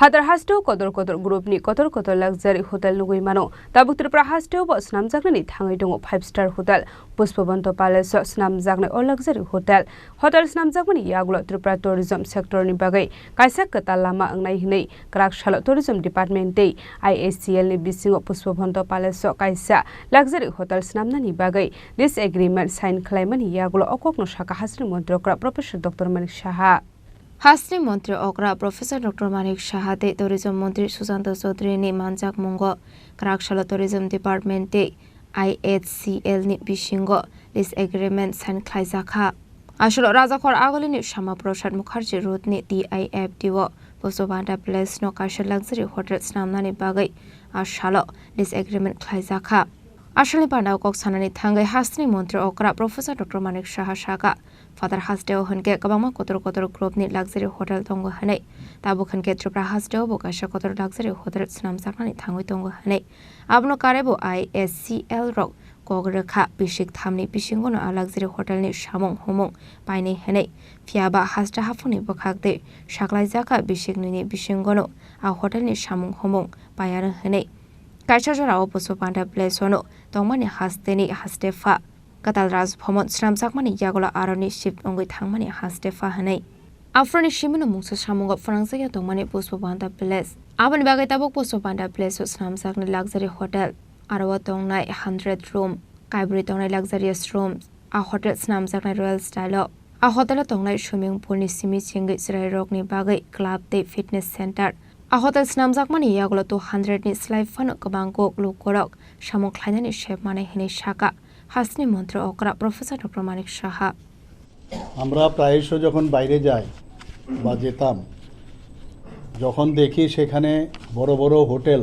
Hadar hasteo kotor group ni kotor luxury hotel nugui mano tabuk tripura hasteo bo snamjakna ni thangai dongo 5-star hotel Pushpabanta Palace snamjakna o luxury hotel snamjakmani yagulo tripura tourism sector ni bagai kaisa katal lama angnai hinai Karakshala tourism department tei IACL ni bisingo Pushpabanta Palace kaisa luxury hotel snamna ni bagai this agreement sign khlaimani yagulo okokno saka hasri montrokra Professor Dr. Manik Saha Hasri Mantri Okra Professor Dr. Manik Shahate Tourism Mantri Susanto Chaudhary ni manjak mungo Karakshala Tourism Department te IHCL ni bisingo this agreement sign khlaijaka Asholo Rajakhor Agoli ni Shama Prasad Mukherjee Road ni DIFDO Pushpabanta Palace no kaisa luxury hotel snamnani bagai ashalo this agreement khlaijaka Ashali Pandau Kok Sanani Thangai Hasri Mantri Okra Professor Dr. Manik Saha Shaka Father Hasteo Hunke Kabama Kotor Group ni luxury hotel tongo hanai Tabu Hunke Tripura Hasteo Bokasha Kotor luxury hotel Snam Sakani Thangoi tongo hanai Abno Karebo ISCL Rock Kogrekha Bishik Thamni Bishingono a luxury hotel ni Shamong Homong Paine hanai Fiaba Hasta Hafuni Bokakde Shaklai Zaka Bishik ni Bishingono a hotel ni Shamong Homong Payana hanai Kaisa Jorao Pushpabanta Palace ono tongmani hasteni hastefa Katal Raj Bhaman snamjakmani yagola aroni shift ongoi thangmani hastefa hanai Afroni shimino mungsa shamunga Frangsaya tongmani Pushpabanta Palace Abani bagai tabuk Pushpabanta Palace snamjakni luxury hotel Arawa tongnai 100 room Kaibri tongnai luxurious rooms a hotel snamjaknai royal style a hotel tongnai swimming pool ni simi chingi chirai rok ni bagai club te fitness center A hotel snamjakmani yagulo 200 ni slide fan kabangko lukorok shamong khlainani shep mane hini shaka hasni mantri okra Professor Dr. Manik Saha আমরা প্রায়শই যখন বাইরে যাই বা যেতাম যখন দেখি সেখানে বড় বড় হোটেল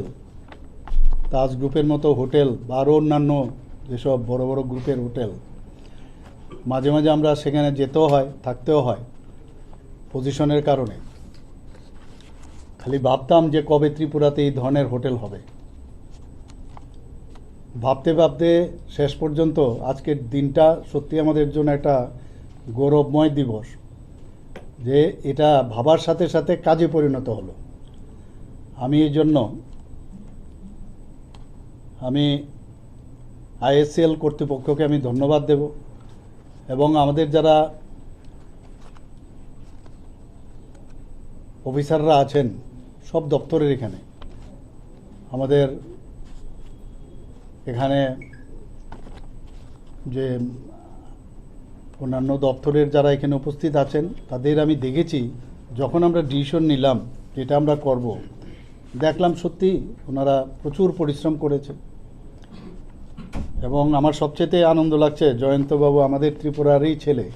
তাজ গ্রুপের মতো হোটেল বা আরও অন্যান্য যেসব বড় বড় গ্রুপের হোটেল মাঝে মাঝে আমরা সেখানে যেতেও হয় থাকতেও হয় পজিশনের কারণে খালি ভাবতাম যে কবে ত্রিপুরাতে এই ধরনের হোটেল হবে ভাবতে ভাবতে শেষ পর্যন্ত আজকের দিনটা সত্যি আমাদের জন্য একটা গৌরবময় দিবস যে এটা ভাবার সাথে সাথে কাজে পরিণত হলো আমি এই জন্য ISCL কর্তৃপক্ষকে আমি ধন্যবাদ দেব এবং আমাদের যারা অফিসাররা আছেন সব দপ্তরের আমাদের এখানে যে অন্যান্য দপ্তরের যারা এখানে উপস্থিত আছেন তাদের আমি দেখেছি যখন আমরা ডিসিশন নিলাম যেটা আমরা করব দেখলাম সত্যি ওনারা প্রচুর পরিশ্রম করেছে এবং আমার সবচেয়ে আনন্দ লাগছে জয়ন্তবাবু আমাদের ত্রিপুরারই ছেলে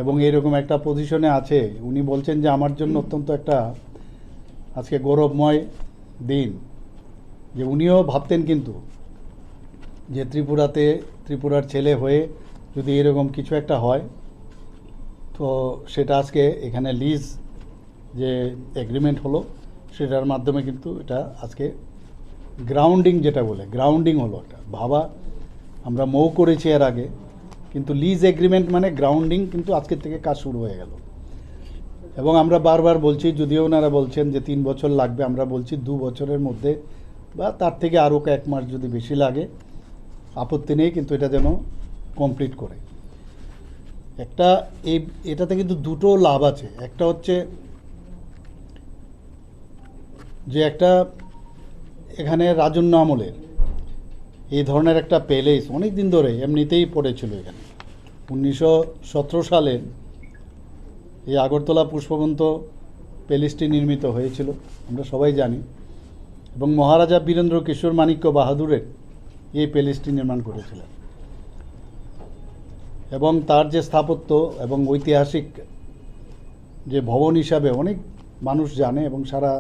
এবং এরকম একটা পজিশনে আছে উনি বলছেন যে আমার জন্য অত্যন্ত একটা আজকে গৌরবময় দিন যে উনিও ভাবতেন কিন্তু যে ত্রিপুরার ছেলে হয়ে যদি এরকম কিছু একটা হয় তো সেটা আজকে এখানে লিজ যে এগ্রিমেন্ট হলো সেটার মাধ্যমে কিন্তু এটা আজকে গ্রাউন্ডিং যেটা বলে গ্রাউন্ডিং হলো এটা ভাবা আমরা মৌ করেছি এর আগে কিন্তু লিজ এগ্রিমেন্ট মানে গ্রাউন্ডিং কিন্তু আজকের থেকে কাজ শুরু হয়ে গেল এবং আমরা বারবার বলছি যদিও ওনারা বলছেন যে 3 বছর লাগবে আমরা বলছি 2 বছরের মধ্যে বা তার থেকে আরও কয়েক মাস যদি বেশি লাগে আপত্তি নেই কিন্তু এটা যেন কমপ্লিট করে একটা এটাতে কিন্তু দুটো লাভ আছে একটা হচ্ছে যে একটা এখানে রাজন্য আমলের এই ধরনের একটা প্যালেস অনেক দিন ধরে এমনিতেই পড়েছিল এখানে 1917 সালে এই আগরতলা পুষ্পবন্ত প্যালেসটি নির্মিত হয়েছিল আমরা সবাই জানি এবং মহারাজা বীরেন্দ্র কিশোর মাণিক্য বাহাদুরের এই প্যালেসটি নির্মাণ করেছিলেন এবং তার যে স্থাপত্য এবং ঐতিহাসিক যে ভবন হিসাবে অনেক মানুষ জানে এবং সারা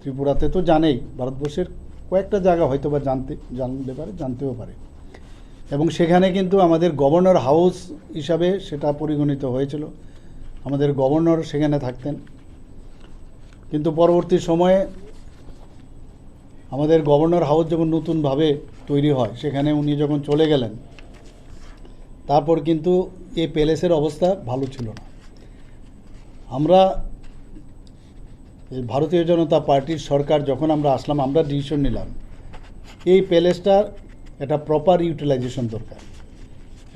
ত্রিপুরাতে তো জানেই ভারতবর্ষের কয়েকটা জায়গা হয়তো বা জানতেও পারে এবং সেখানে কিন্তু আমাদের গভর্নর হাউস হিসাবে সেটা পরিগণিত হয়েছিল আমাদের গভর্নর সেখানে থাকতেন কিন্তু পরবর্তী সময়ে আমাদের গভর্নর হাউস যখন নতুনভাবে তৈরি হয় সেখানে উনি যখন চলে গেলেন তারপর কিন্তু এই প্যালেসের অবস্থা ভালো ছিল না আমরা এই ভারতীয় জনতা পার্টির সরকার যখন আমরা আসলাম, আমরা ডিসিশন নিলাম এই প্যালেসটার একটা প্রপার ইউটিলাইজেশন দরকার।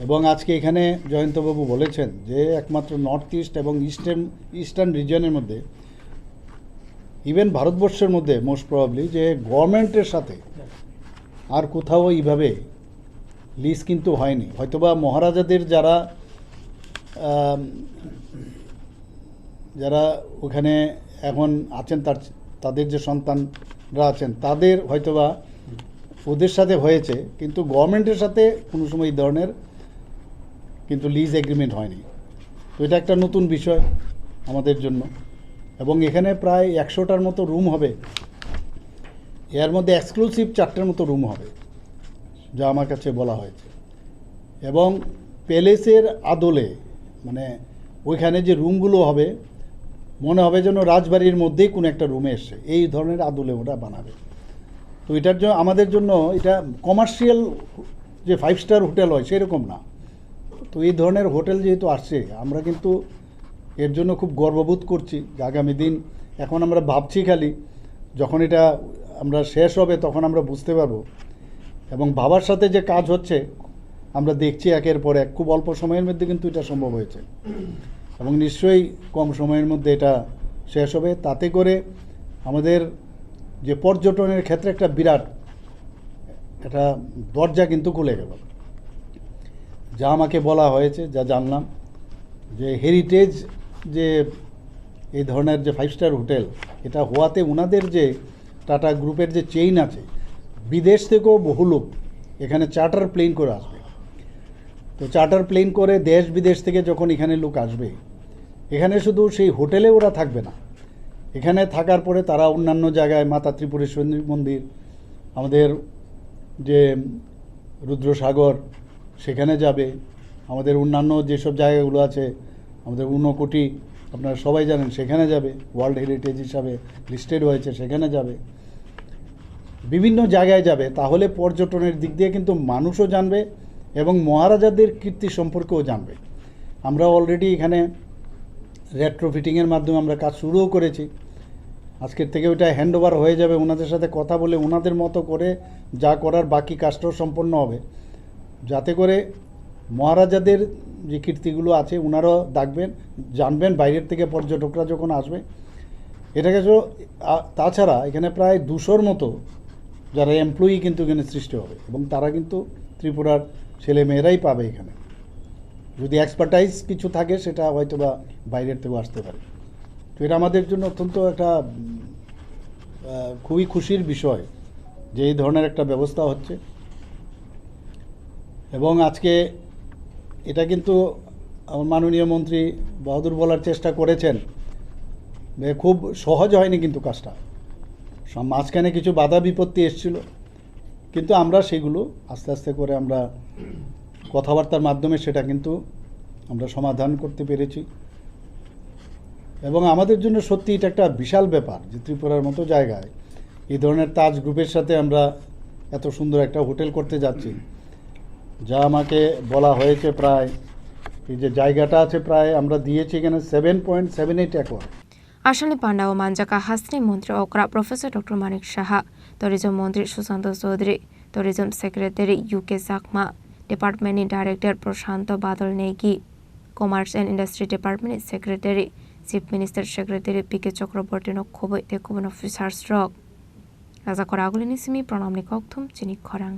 এবং আজকে এখানে জয়ন্তবাবু বলেছেন যে একমাত্র নর্থ ইস্ট এবং ইস্টার্ন রিজিয়নের মধ্যে, ইভেন ভারতবর্ষের মধ্যে মোস্ট প্রবাবলি, যে গভর্নমেন্টের সাথে আর কোথাও এইভাবে লিজ কিন্তু হয়নি। হয়তোবা মহারাজাদের যারা ওখানে এখন আছেন, তাদের যে সন্তানরা আছেন, তাদের হয়তোবা ওদের সাথে হয়েছে, কিন্তু গভর্নমেন্টের সাথে কোনো সময় এই ধরনের কিন্তু লিজ এগ্রিমেন্ট হয়নি। তো এটা একটা নতুন বিষয় আমাদের জন্য। এবং এখানে প্রায় 100টার মতো রুম হবে, এর মধ্যে এক্সক্লুসিভ 4টার মতো রুম হবে যা আমার কাছে বলা হয়েছে। এবং প্যালেসের আদলে, মানে ওইখানে যে রুমগুলো হবে মনে হবে যেন রাজবাড়ির মধ্যেই কোনো একটা রুমে এসছে, এই ধরনের আদলে ওটা বানাবে। তো এটার জন্য আমাদের জন্য এটা কমার্শিয়াল যে 5 স্টার হোটেল হয় সেরকম না। তো এই ধরনের হোটেল যেহেতু আসছে, আমরা কিন্তু এর জন্য খুব গর্ববোধ করছি যে আগামী দিন, এখন আমরা ভাবছি খালি, যখন এটা আমরা শেষ হবে তখন আমরা বুঝতে পারবো। এবং ভাবার সাথে যে কাজ হচ্ছে আমরা দেখছি একের পর এক, খুব অল্প সময়ের মধ্যে কিন্তু এটা সম্ভব হয়েছে এবং নিশ্চয়ই কম সময়ের মধ্যে এটা শেষ হবে। তাতে করে আমাদের যে পর্যটনের ক্ষেত্রে একটা বিরাট একটা দরজা কিন্তু খুলে গেল। যা আমাকে বলা হয়েছে, যা জানলাম, যে হেরিটেজ যে এই ধরনের যে 5 স্টার হোটেল, এটা হওয়াতে ওনাদের যে টাটা গ্রুপের যে চেইন আছে, বিদেশ থেকেও বহু লোক এখানে চার্টার প্লেন করে আসবে। তো চার্টার প্লেন করে দেশ বিদেশ থেকে যখন এখানে লোক আসবে, এখানে শুধু সেই হোটেলে ওরা থাকবে না, এখানে থাকার পরে তারা অন্যান্য জায়গায় মাতা ত্রিপুরেশ্বরী মন্দির, আমাদের যে রুদ্রসাগর সেখানে যাবে, আমাদের অন্যান্য যেসব জায়গাগুলো আছে, আমাদের ঊনকোটি আপনারা সবাই জানেন সেখানে যাবে, ওয়ার্ল্ড হেরিটেজ হিসাবে লিস্টেড হয়েছে, সেখানে যাবে, বিভিন্ন জায়গায় যাবে। তাহলে পর্যটনের দিক দিয়ে কিন্তু মানুষও জানবে এবং মহারাজাদের কীর্তি সম্পর্কেও জানবে। আমরা অলরেডি এখানে রেট্রোফিটিংয়ের মাধ্যমে আমরা কাজ শুরুও করেছি। আজকের থেকে ওইটা হ্যান্ডওভার হয়ে যাবে, ওনাদের সাথে কথা বলে ওনাদের মতো করে যা করার বাকি কাজটাও সম্পন্ন হবে, যাতে করে মহারাজাদের যে কীর্তিগুলো আছে ওনারাও দেখবেন, জানবেন বাইরের থেকে পর্যটকরা যখন আসবে। এটাকে তাছাড়া এখানে প্রায় 200-র মতো যারা এমপ্লয়ি কিন্তু এখানে সৃষ্টি হবে এবং তারা কিন্তু ত্রিপুরার ছেলে মেয়েরাই পাবে এখানে। যদি এক্সপার্টাইজ কিছু থাকে সেটা হয়তো বা বাইরের থেকেও আসতে পারে। তো এটা আমাদের জন্য অত্যন্ত একটা খুবই খুশির বিষয় যে এই ধরনের একটা ব্যবস্থা হচ্ছে। এবং আজকে এটা কিন্তু আমার মাননীয় মন্ত্রী বাহাদুর বলার চেষ্টা করেছেন, খুব সহজ হয়নি কিন্তু কাজটা, মাঝখানে কিছু বাধা বিপত্তি এসেছিল, কিন্তু আমরা সেগুলো আস্তে আস্তে করে আমরা কথাবার্তার মাধ্যমে সেটা কিন্তু আমরা সমাধান করতে পেরেছি। এবং আমাদের জন্য সত্যি এটা একটা বিশাল ব্যাপার যে ত্রিপুরার মতো জায়গায় এই ধরনের তাজ গ্রুপের সাথে আমরা এত সুন্দর একটা হোটেল করতে যাচ্ছি। যা আমাকে বলা হয়েছে, প্রায় এই যে জায়গাটা আছে প্রায় আমরা দিয়েছি এখানে 7.78 একর। আসলে পান্ডা ও মানজাকা হাসনি মন্ত্রী ওকরা professor doctor Manik Saha, tourism মন্ত্রী Sushant Chowdhury, tourism secretary U K জাকমা, ডিপার্টমেন্টनि director Prashant Badal Negi, commerce and industry डिपार्टमेंटनि secretary chief minister secretary P K Chakraborty खबै तेकुबन अफिसार्स रक राजा खरागुलिनि सिमी प्रणामनि कक्थुम चिनि खरां।